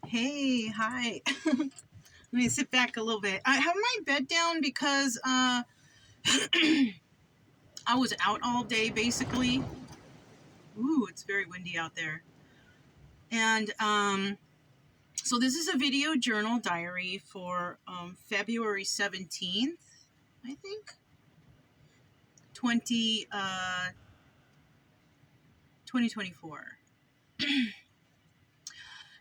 Hey, hi. Let me sit back a little bit. I have my bed down because I was out all day basically. Ooh, it's very windy out there. And so this is a video journal diary for February 17th, I think, 2024.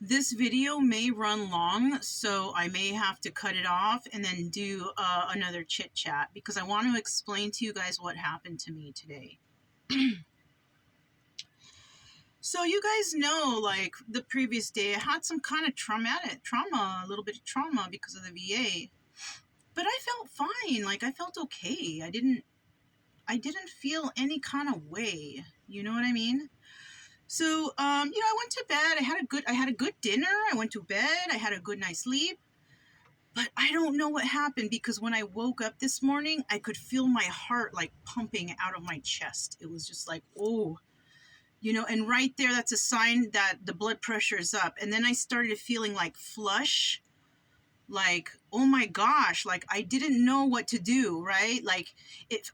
This video may run long, so I may have to cut it off and then do another chit chat because I want to explain to you guys what happened to me today. So you guys know, like the previous day, I had some kind of trauma, a little bit of trauma because of the VA, but I felt fine. Like I felt okay. I didn't feel any kind of way. You know what I mean? So, I went to bed. I had a good dinner. I went to bed. I had a good night's sleep. But I don't know what happened because when I woke up this morning, I could feel my heart like pumping out of my chest. It was just like, oh, and right there, that's a sign that the blood pressure is up. And then I started feeling like flush, like, oh my gosh, like I didn't know what to do, right? Like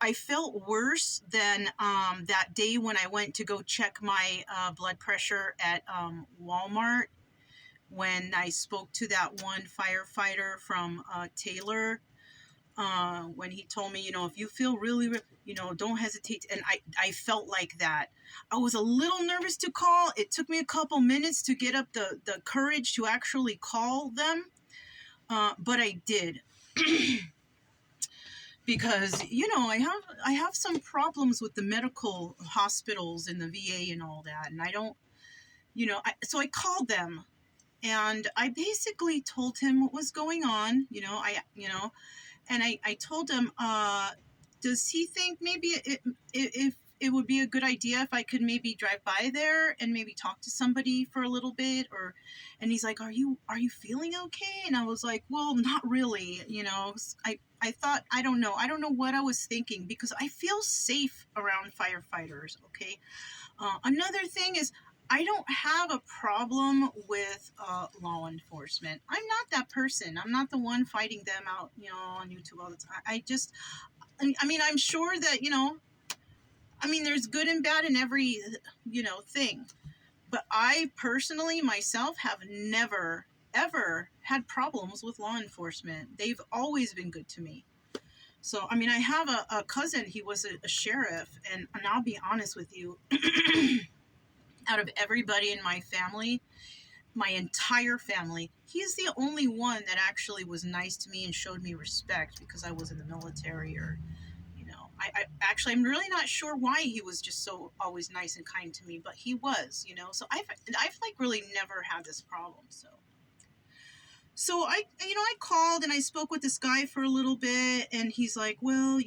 I felt worse than that day when I went to go check my blood pressure at Walmart when I spoke to that one firefighter from Taylor. When he told me, if you feel really, don't hesitate. And I felt like that. I was a little nervous to call. It took me a couple minutes to get up the courage to actually call them. But I did. Because, I have some problems with the medical hospitals and the VA and all that. And I don't, so I called them. And I basically told him what was going on, and I told him, does he think maybe if it would be a good idea if I could maybe drive by there and maybe talk to somebody for a little bit? And he's like, are you feeling okay? And I was like, well, not really. I thought, I don't know what I was thinking because I feel safe around firefighters. Okay. Another thing is, I don't have a problem with law enforcement. I'm not that person. I'm not the one fighting them out, on YouTube all the time. I'm sure that, there's good and bad in every, thing. But I personally, myself, have never, ever had problems with law enforcement. They've always been good to me. So, I have a cousin, he was a sheriff, and I'll be honest with you, out of everybody in my family, my entire family, he's the only one that actually was nice to me and showed me respect because I was in the military or, I'm really not sure why he was just so always nice and kind to me, but he was, so I've like really never had this problem. So I called and I spoke with this guy for a little bit and he's like, well,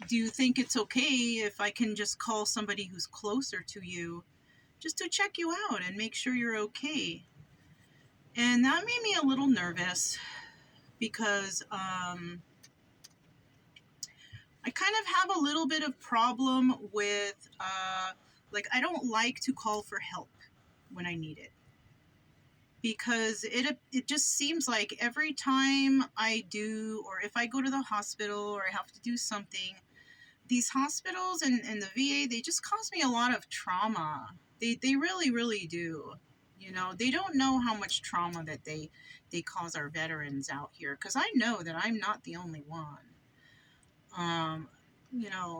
do you think it's okay if I can just call somebody who's closer to you just to check you out and make sure you're okay? And that made me a little nervous because I kind of have a little bit of problem with, I don't like to call for help when I need it. Because it just seems like every time I do, or if I go to the hospital or I have to do something, these hospitals and the VA, they just cause me a lot of trauma. They really, really do. They don't know how much trauma that they cause our veterans out here. Because I know that I'm not the only one.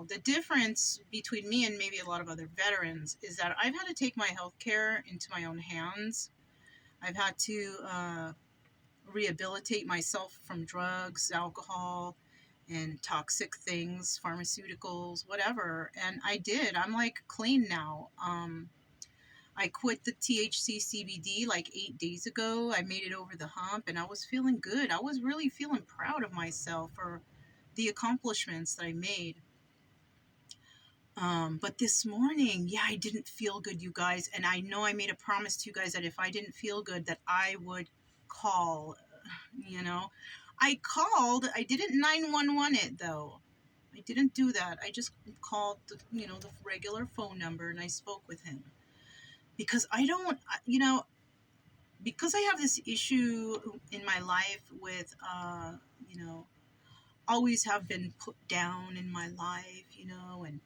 The difference between me and maybe a lot of other veterans is that I've had to take my health care into my own hands. I've had to rehabilitate myself from drugs, alcohol, and toxic things, pharmaceuticals, whatever. And I did. I'm like clean now. I quit the THC CBD like 8 days ago. I made it over the hump and I was feeling good. I was really feeling proud of myself for the accomplishments that I made. But this morning, I didn't feel good, you guys. And I know I made a promise to you guys that if I didn't feel good, that I would call, I called. I didn't 911 it, though. I didn't do that. I just called, the regular phone number and I spoke with him. because I don't, because I have this issue in my life with, you know, always have been put down in my life, and,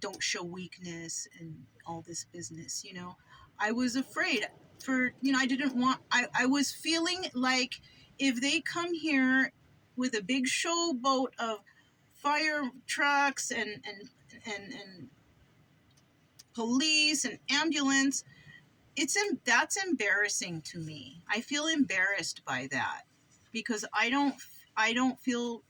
don't show weakness and all this business, I was afraid for, I didn't want, I was feeling like if they come here with a big showboat of fire trucks and police and ambulance, that's embarrassing to me. I feel embarrassed by that because I don't feel,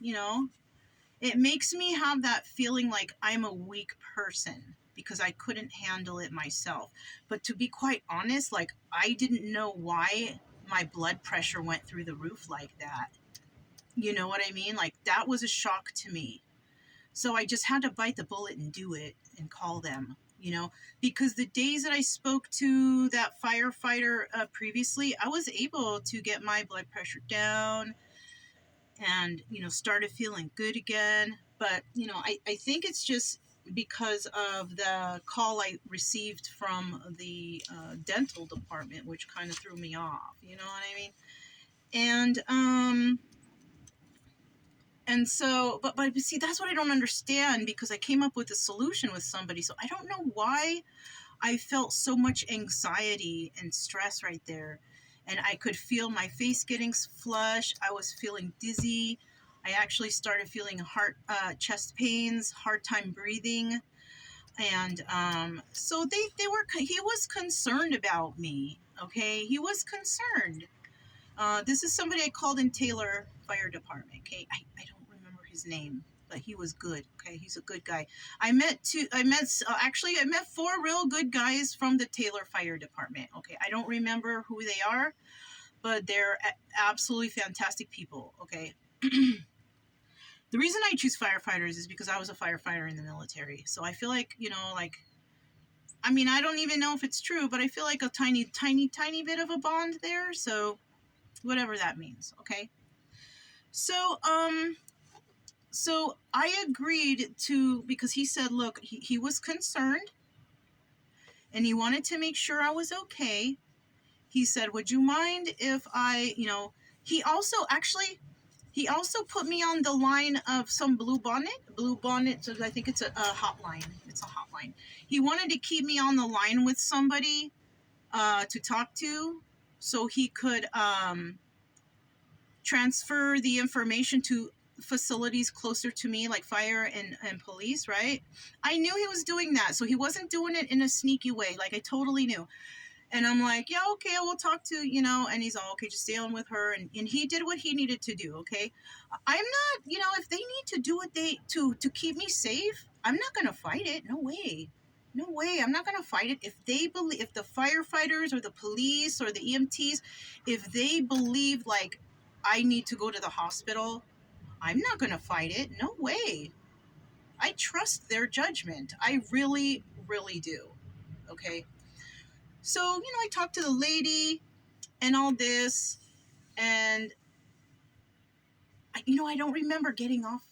it makes me have that feeling like I'm a weak person because I couldn't handle it myself. But to be quite honest, like I didn't know why my blood pressure went through the roof like that. You know what I mean? Like that was a shock to me. So I just had to bite the bullet and do it and call them, because the days that I spoke to that firefighter previously, I was able to get my blood pressure down and, started feeling good again. But, I think it's just because of the call I received from the dental department, which kind of threw me off, you know what I mean? And so, but see, that's what I don't understand, because I came up with a solution with somebody. So I don't know why I felt so much anxiety and stress right there. And I could feel my face getting flushed. I was feeling dizzy. I actually started feeling chest pains, hard time breathing. And so he was concerned about me. Okay. He was concerned. This is somebody I called in Taylor Fire Department. Okay, I don't remember his name, but he was good. Okay, he's a good guy. I met four real good guys from the Taylor Fire Department. Okay, I don't remember who they are, but they're absolutely fantastic people. Okay. The reason I choose firefighters is because I was a firefighter in the military. So I feel like, I don't even know if it's true, but I feel like a tiny, tiny, tiny bit of a bond there. So whatever that means, okay? So I agreed to, because he said, look, he was concerned and he wanted to make sure I was okay. He said, would you mind if I, he also put me on the line of some Blue Bonnet, so I think it's a hotline. It's a hotline. He wanted to keep me on the line with somebody to talk to, so he could transfer the information to facilities closer to me, like fire and police, right? I knew he was doing that, so he wasn't doing it in a sneaky way. Like, I totally knew. And I'm like, yeah, okay, we'll talk to, and he's all, okay, just stay on with her. And he did what he needed to do, okay? I'm not, if they need to do what to keep me safe, I'm not going to fight it. No way. No way. I'm not going to fight it. If the firefighters or the police or the EMTs, if they believe, like, I need to go to the hospital, I'm not going to fight it. No way. I trust their judgment. I really, really do. Okay? So, I talked to the lady and all this, and, I don't remember getting off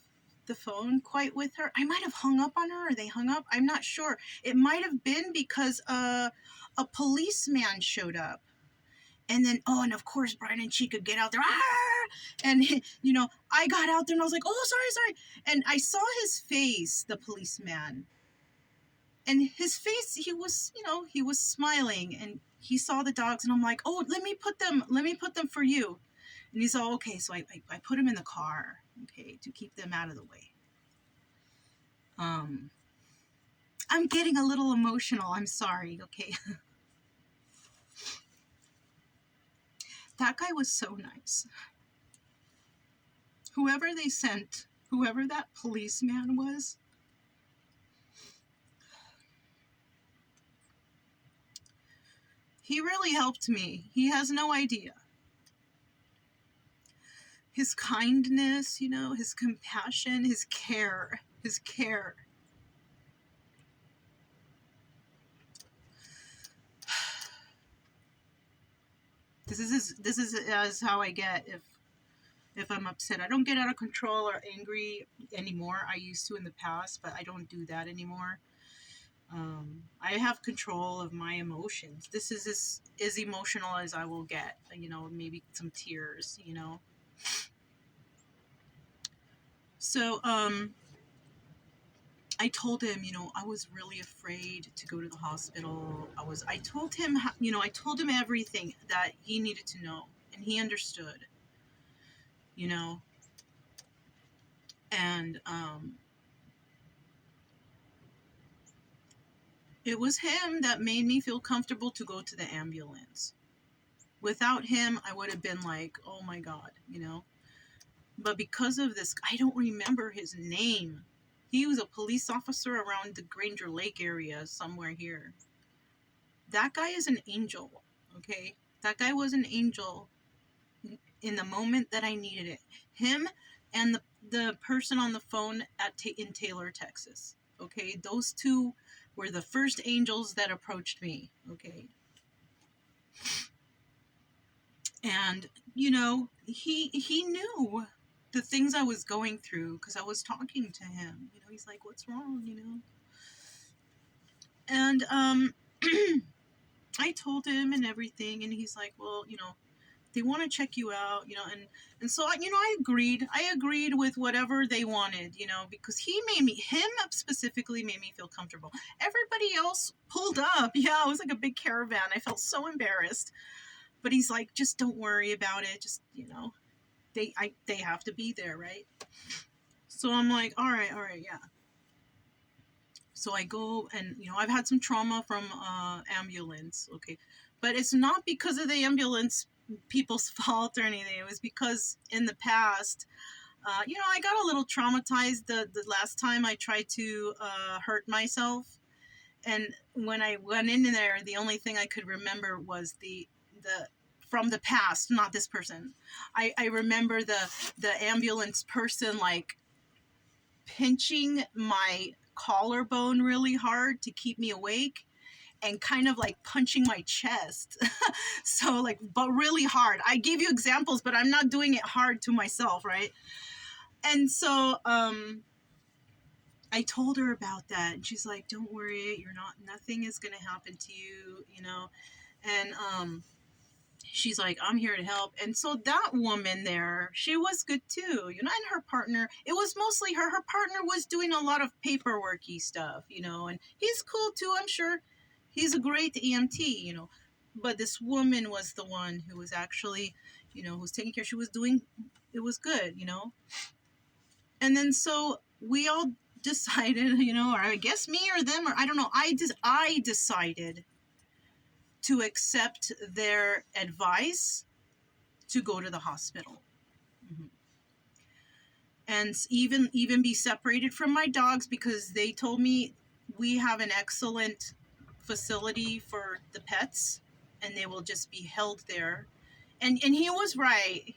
the phone quite with her. I might have hung up on her, or they hung up. I'm not sure. It might have been because a policeman showed up. And then, and of course, Brian and Chica get out there. And, I got out there and I was like, oh, sorry. And I saw his face, the policeman. And his face, he was smiling, and he saw the dogs, and I'm like, oh, let me put them for you. And he's all, okay. So I put him in the car, okay, to keep them out of the way. I'm getting a little emotional. I'm sorry, okay. That guy was so nice. Whoever they sent, whoever that policeman was, he really helped me. He has no idea. His kindness, his compassion, his care. This is how I get if I'm upset. I don't get out of control or angry anymore. I used to in the past, but I don't do that anymore. I have control of my emotions. This is as emotional as I will get, maybe some tears, So, I told him, I was really afraid to go to the hospital. I told him, I told him everything that he needed to know, and he understood, you know, and, it was him that made me feel comfortable to go to the ambulance. Without him, I would have been like, oh my God, But because of this, I don't remember his name. He was a police officer around the Granger Lake area, somewhere here. That guy is an angel, okay? That guy was an angel in the moment that I needed it. Him and the person on the phone in Taylor, Texas, okay? Those two were the first angels that approached me, okay? And, he knew the things I was going through because I was talking to him. He's like, what's wrong, And I told him and everything, and he's like, well, they want to check you out, and so, I agreed. I agreed with whatever they wanted, because him specifically made me feel comfortable. Everybody else pulled up. Yeah, it was like a big caravan. I felt so embarrassed. But he's like, just don't worry about it. Just, they have to be there, right? So I'm like, all right, yeah. So I go and, I've had some trauma from ambulance, okay? But it's not because of the ambulance people's fault or anything. It was because in the past, I got a little traumatized the last time I tried to hurt myself. And when I went in there, the only thing I could remember was the from the past, not this person. I remember the ambulance person like pinching my collarbone really hard to keep me awake and kind of like punching my chest. So like, but really hard. I gave you examples, but I'm not doing it hard to myself, right? And so I told her about that, and she's like, don't worry, nothing is gonna happen to you, and she's like, I'm here to help. And so that woman there, she was good too, and her partner, it was mostly her partner was doing a lot of paperworky stuff, and he's cool too, I'm sure. He's a great EMT, but this woman was the one who was actually, who was taking care. She was doing, it was good, And then so we all decided, or I guess me or them, or I don't know, I decided to accept their advice to go to the hospital. Mm-hmm. And even be separated from my dogs, because they told me we have an excellent facility for the pets and they will just be held there. And he was right.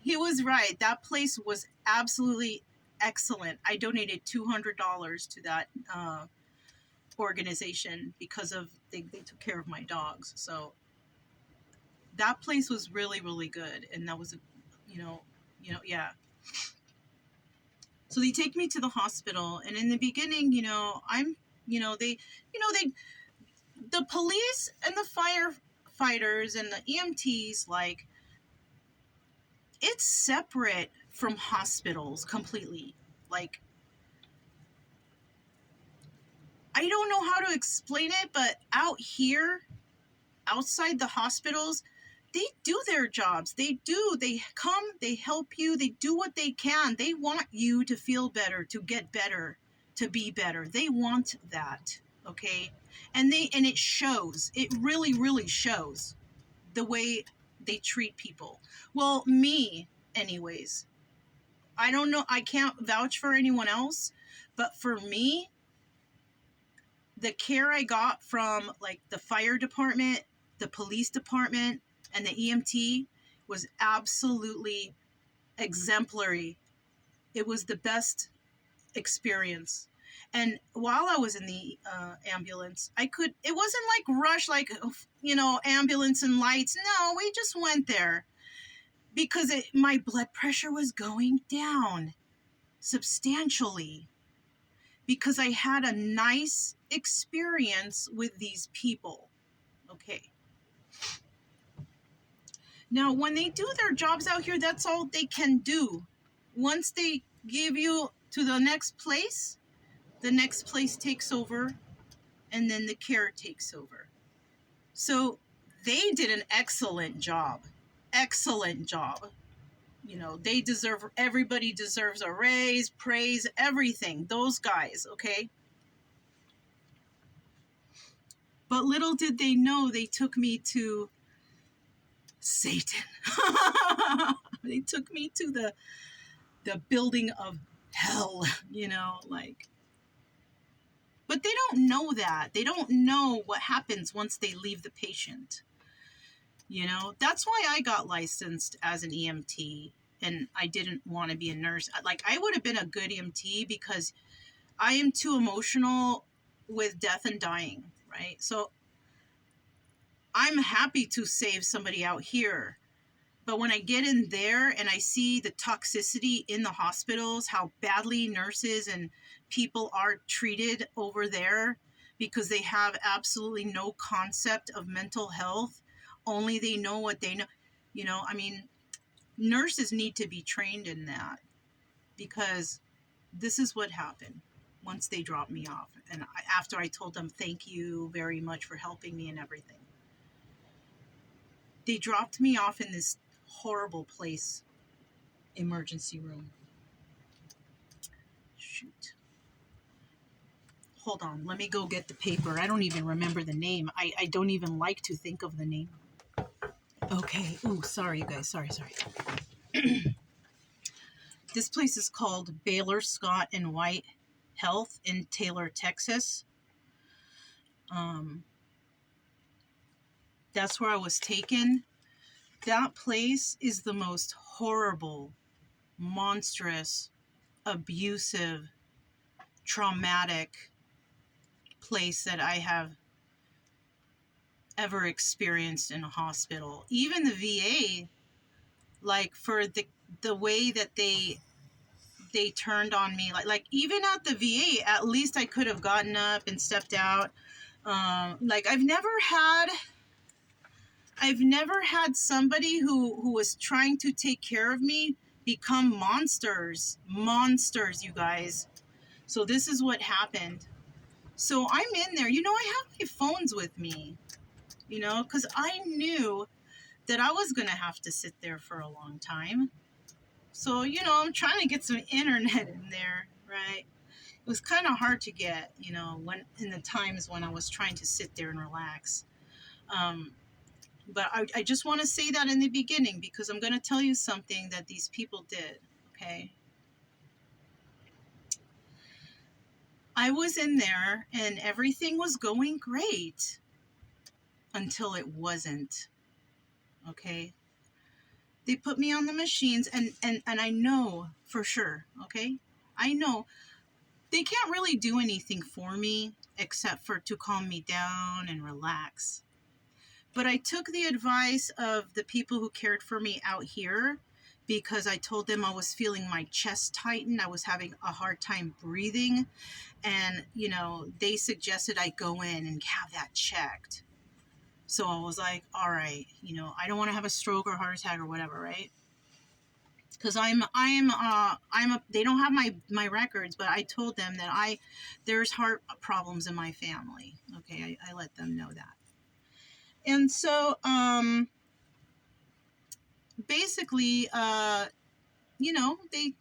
That place was absolutely excellent. I donated $200 to that organization because of they took care of my dogs. So that place was really, really good. And that was, yeah. So they take me to the hospital, and in the beginning, the police and the firefighters and the EMTs, like, it's separate from hospitals completely. Like, I don't know how to explain it, but out here, outside the hospitals, they do their jobs. They come, they help you, they do what they can. They want you to feel better, to get better, to be better. They want that, okay? And it shows. It really, really shows the way they treat people. Well, me, anyways. I don't know, I can't vouch for anyone else, but for me, the care I got from like the fire department, the police department, and the EMT was absolutely exemplary. It was the best experience. And while I was in the ambulance, it wasn't like rush, like, ambulance and lights. No, we just went there because my blood pressure was going down substantially. because I had a nice experience with these people. Okay. Now, when they do their jobs out here, that's all they can do. Once they give you to the next place takes over, and then the care takes over. So they did an excellent job. Excellent job. You know, everybody deserves a raise, praise, everything. Those guys, okay? But little did they know, they took me to Satan. They took me to the building of hell, you know, like. But they don't know that. They don't know what happens once they leave the patient. You know, that's why I got licensed as an EMT, and I didn't want to be a nurse. Like, I would have been a good EMT because I am too emotional with death and dying, right? So I'm happy to save somebody out here. But when I get in there and I see the toxicity in the hospitals, how badly nurses and people are treated over there because they have absolutely no concept of mental health, only they know what they know. You know, I mean, nurses need to be trained in that, because this is what happened once they dropped me off. And after I told them, thank you very much for helping me and everything, they dropped me off in this horrible place, emergency room. Shoot. Hold on, let me go get the paper. I don't even remember the name. I don't even like to think of the name. Okay. Oh, sorry, you guys. Sorry. This place is called Baylor, Scott, and White Health in Taylor, Texas. That's where I was taken. That place is the most horrible, monstrous, abusive, traumatic place that I have ever experienced in a hospital. Even the VA, like, for the way that they turned on me, like even at the VA, at least I could have gotten up and stepped out. Like, I've never had somebody who was trying to take care of me become monsters, you guys. So this is what happened. So I'm in there, you know, I have my phones with me, you know, because I knew that I was going to have to sit there for a long time. So, you know, I'm trying to get some internet in there, right? It was kind of hard to get, you know, when in the times when I was trying to sit there and relax. But I just want to say that in the beginning, because I'm going to tell you something that these people did, okay? I was in there and everything was going great until it wasn't, okay? They put me on the machines, and I know for sure, okay? I know they can't really do anything for me except for to calm me down and relax. But I took the advice of the people who cared for me out here, because I told them I was feeling my chest tighten. I was having a hard time breathing. And, you know, they suggested I go in and have that checked. So I was like, all right, you know, I don't want to have a stroke or heart attack or whatever, right? Because they don't have my records, but I told them that there's heart problems in my family. Okay, I let them know that. And so, basically, you know, they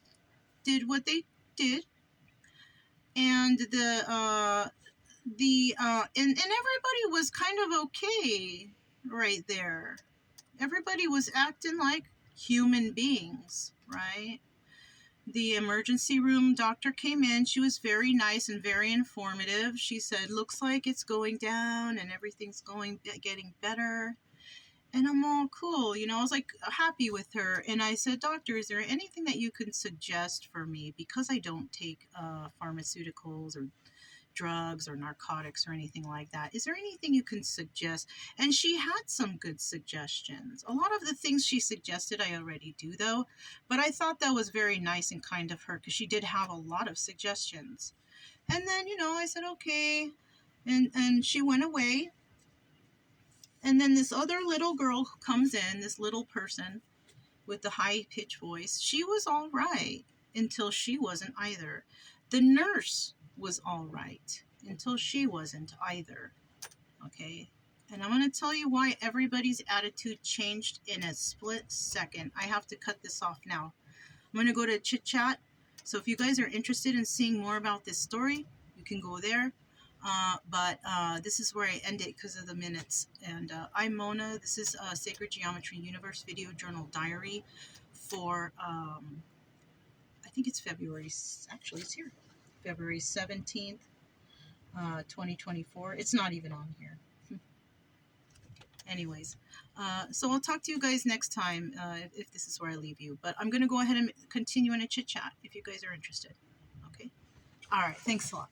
did what they did, and and everybody was kind of okay right there. Everybody was acting like human beings, right? The emergency room doctor came in. She was very nice and very informative. She said, looks like it's going down and everything's getting better. And I'm all cool, you know, I was like happy with her. And I said, doctor, is there anything that you can suggest for me? Because I don't take pharmaceuticals or drugs or narcotics or anything like that. Is there anything you can suggest? And she had some good suggestions. A lot of the things she suggested I already do, though, but I thought that was very nice and kind of her, because she did have a lot of suggestions. And then, I said, okay. And she went away. And then this other little girl who comes in, this little person with the high pitched voice, she was all right until she wasn't either. The nurse was all right until she wasn't either. Okay. And I'm going to tell you why everybody's attitude changed in a split second. I have to cut this off now. I'm going to go to Chit Chat. So if you guys are interested in seeing more about this story, you can go there. But this is where I end it because of the minutes. And I'm Mona. This is Sacred Geometry Universe Video Journal Diary for, I think it's February, actually it's here, February 17th, 2024. It's not even on here. Anyways, so I'll talk to you guys next time if this is where I leave you. But I'm going to go ahead and continue in a chit chat if you guys are interested. Okay? All right. Thanks a lot.